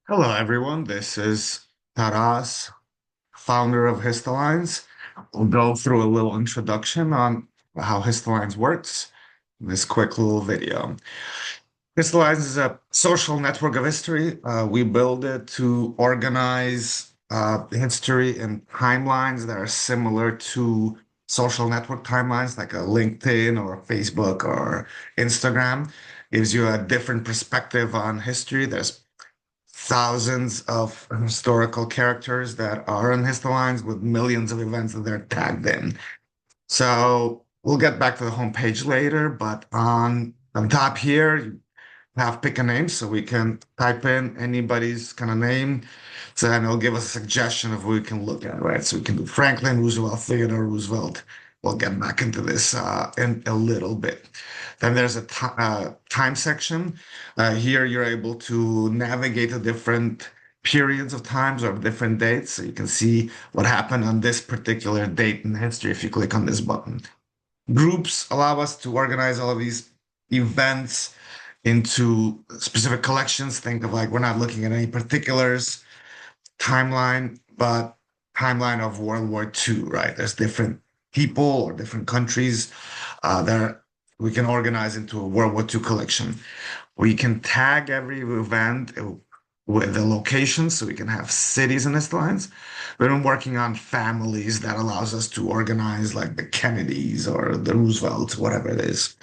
Hello, everyone. This is Taras, founder of Histolines. We'll go through a little introduction on how Histolines works in this quick little video. Histolines is a social network of history. We build it to organize history in timelines that are similar to social network timelines like a LinkedIn or Facebook or Instagram. Gives you a different perspective on history. There's thousands of historical characters that are on Histolines with millions of events that they're tagged in. So we'll get back to the homepage later, but on top here, you have pick a name so we can type in anybody's kind of name. So then it'll give us a suggestion of who we can look at, right? So we can do Franklin Roosevelt, Theodore Roosevelt. We'll get back into this in a little bit. Then there's a time section. Here you're able to navigate the different periods of times or different dates. So you can see what happened on this particular date in history if you click on this button. Groups allow us to organize all of these events into specific collections. Think of like we're not looking at any particulars timeline, but timeline of World War II, right? There's different people or different countries that we can organize into a World War II collection. We can tag every event with the location, so we can have cities in this lines. We've been working on families that allows us to organize like the Kennedys or the Roosevelts, whatever it is.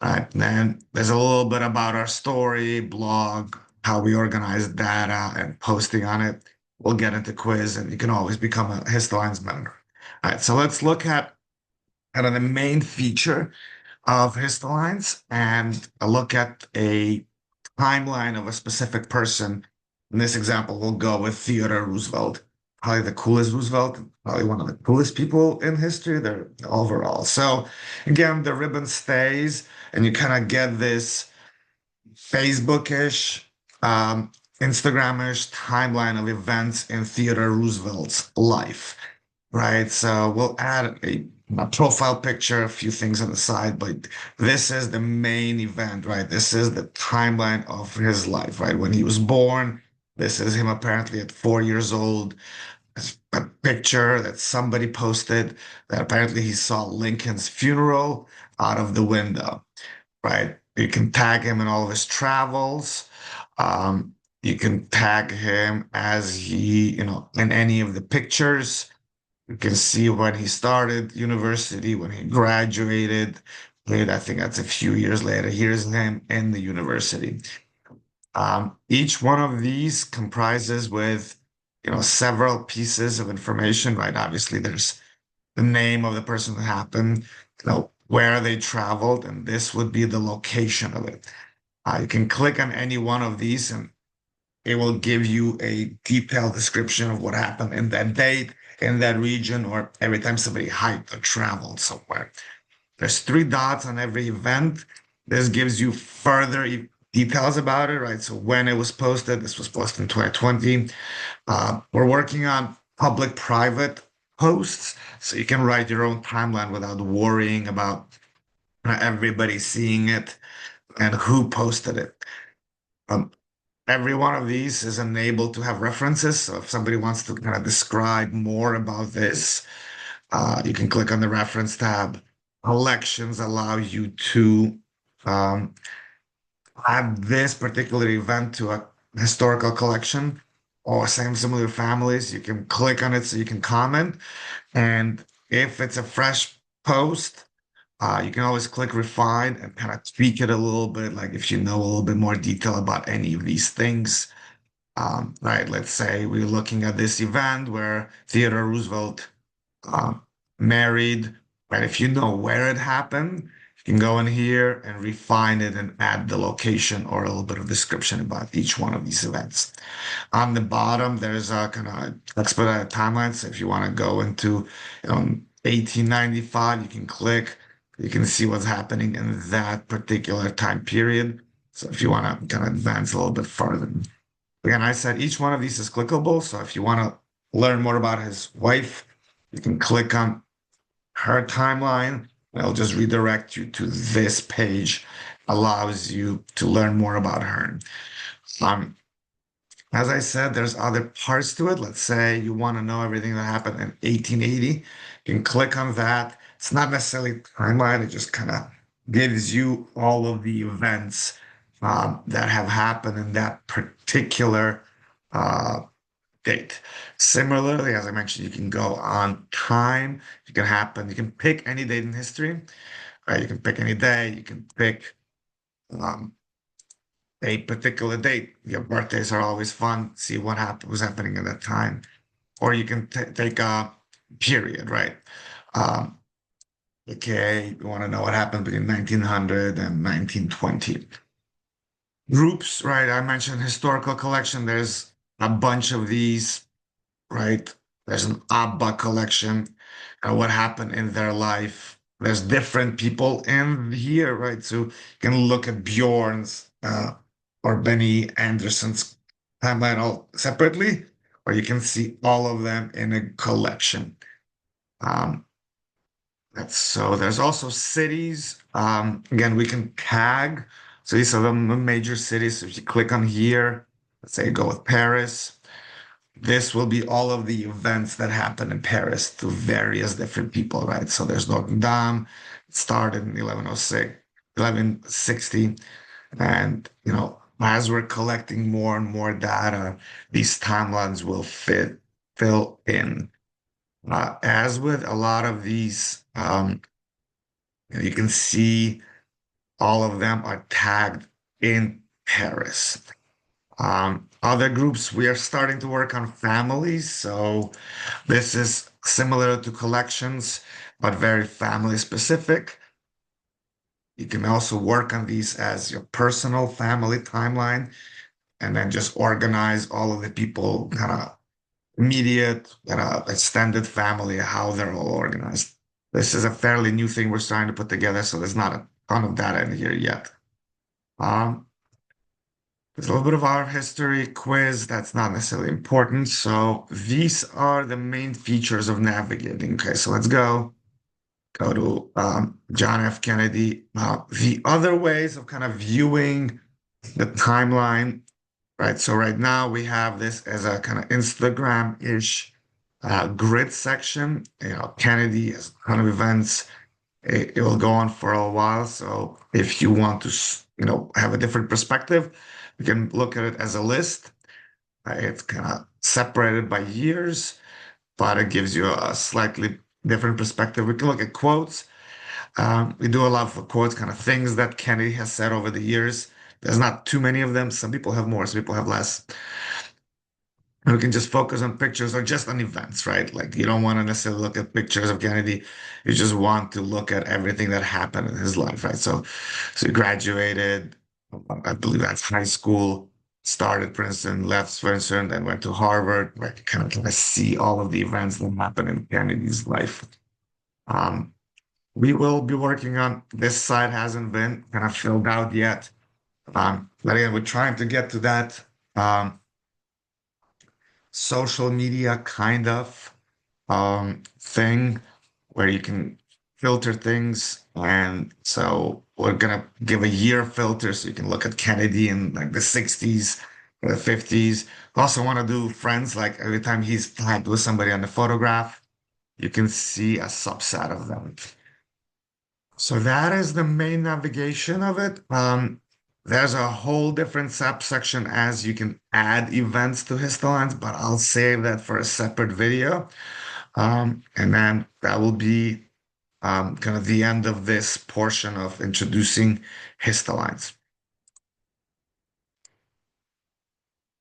Right. And there's a little bit about our story, blog, how we organize data and posting on it. We'll get into quiz and you can always become a Histolines member. All right, so let's look at kind of the main feature of Histolines and a look at a timeline of a specific person. In this example, we'll go with Theodore Roosevelt, probably the coolest Roosevelt, probably one of the coolest people in history there overall. So again, the ribbon stays and you kind of get this Facebook-ish, Instagram-ish timeline of events in Theodore Roosevelt's life, right? So we'll add a profile picture, a few things on the side, but this is the main event, right? This is the timeline of his life, right? When he was born, this is him apparently at 4 years old. There's a picture that somebody posted that apparently he saw Lincoln's funeral out of the window, right? You can tag him in all of his travels. You can tag him as in any of the pictures. You can see when he started university, when he graduated. I think that's a few years later. Here's him in the university. Each one of these comprises with, several pieces of information, right? Obviously, there's the name of the person that happened, where they traveled, and this would be the location of it. You can click on any one of these and it will give you a detailed description of what happened in that date, in that region, or every time somebody hiked or traveled somewhere. There's three dots on every event. This gives you further details about it, right? So when it was posted, this was posted in 2020. We're working on public-private posts, so you can write your own timeline without worrying about everybody seeing it and who posted it. Um, every one of these is enabled to have references. So if somebody wants to kind of describe more about this, you can click on the reference tab. Collections allow you to um, add this particular event to a historical collection or same similar families. You can click on it so you can comment. And if it's a fresh post, you can always click refine and kind of tweak it a little bit. Like if you know a little bit more detail about any of these things, right? Let's say we're looking at this event where Theodore Roosevelt um, married, right? If you know where it happened, you can go in here and refine it and add the location or a little bit of description about each one of these events. On the bottom, there's a kind of expedited timeline. So if you want to go into, 1895, you can click. You can see what's happening in that particular time period. So if you want to kind of advance a little bit further. Again, I said each one of these is clickable. So if you want to learn more about his wife, you can click on her timeline. It'll just redirect you to this page, allows you to learn more about her. Um, As I said, there's other parts to it. Let's say you want to know everything that happened in 1880. You can click on that. It's not necessarily a timeline. It just kind of gives you all of the events that have happened in that particular uh, date. Similarly, as I mentioned, you can go on time. You can happen. You can pick any date in history. Right? You can pick any day. You can pick um, a particular date. Your birthdays are always fun. See what happened was happening at that time, or you can take a period, right? Um, okay, you want to know what happened between 1900 and 1920. Groups, right? I mentioned historical collection. There's a bunch of these, right? There's an ABBA collection, what happened in their life. There's different people in here, right? So you can look at Bjorn's or Benny Anderson's timeline all separately, or you can see all of them in a collection. Um, that's so there's also cities. Again, we can tag. So these are the major cities. So if you click on here, let's say go with Paris. This will be all of the events that happen in Paris to various different people, right? So there's Notre Dame. It started in 1106, 1160. And, as we're collecting more and more data, these timelines will fill in. As with a lot of these, you can see all of them are tagged in Paris. Other groups, we are starting to work on families. So this is similar to collections, but very family specific. You can also work on these as your personal family timeline and then just organize all of the people, kind of immediate, kind of extended family, how they're all organized. This is a fairly new thing we're starting to put together, so there's not a ton of data in here yet. Um, There's a little bit of our history quiz that's not necessarily important. So these are the main features of navigating. Okay, so let's go to John F. Kennedy. The other ways of kind of viewing the timeline, right? So right now we have this as a kind of Instagram-ish grid section. Kennedy has a ton of events. It will go on for a while. So if you want to, have a different perspective, you can look at it as a list. It's kind of separated by years, but it gives you a slightly different perspective. We can look at quotes. We do a lot of quotes, kind of things that Kennedy has said over the years. There's not too many of them. Some people have more, some people have less. And we can just focus on pictures or just on events, right? Like you don't want to necessarily look at pictures of Kennedy. You just want to look at everything that happened in his life, right? So he graduated, I believe that's high school, started Princeton, left Princeton, then went to Harvard, right? Kind of see all of the events that happened in Kennedy's life. Um, we will be working on this side hasn't been kind of filled out yet. But again, we're trying to get to that. Social media kind of thing where you can filter things. And so we're gonna give a year filter so you can look at Kennedy in like the 60s or the 50s. Also want to do friends, like every time he's tagged with somebody on the photograph, you can see a subset of them. So that is the main navigation of it. There's a whole different subsection as you can add events to Histolines, but I'll save that for a separate video. And then that will be kind of the end of this portion of introducing Histolines.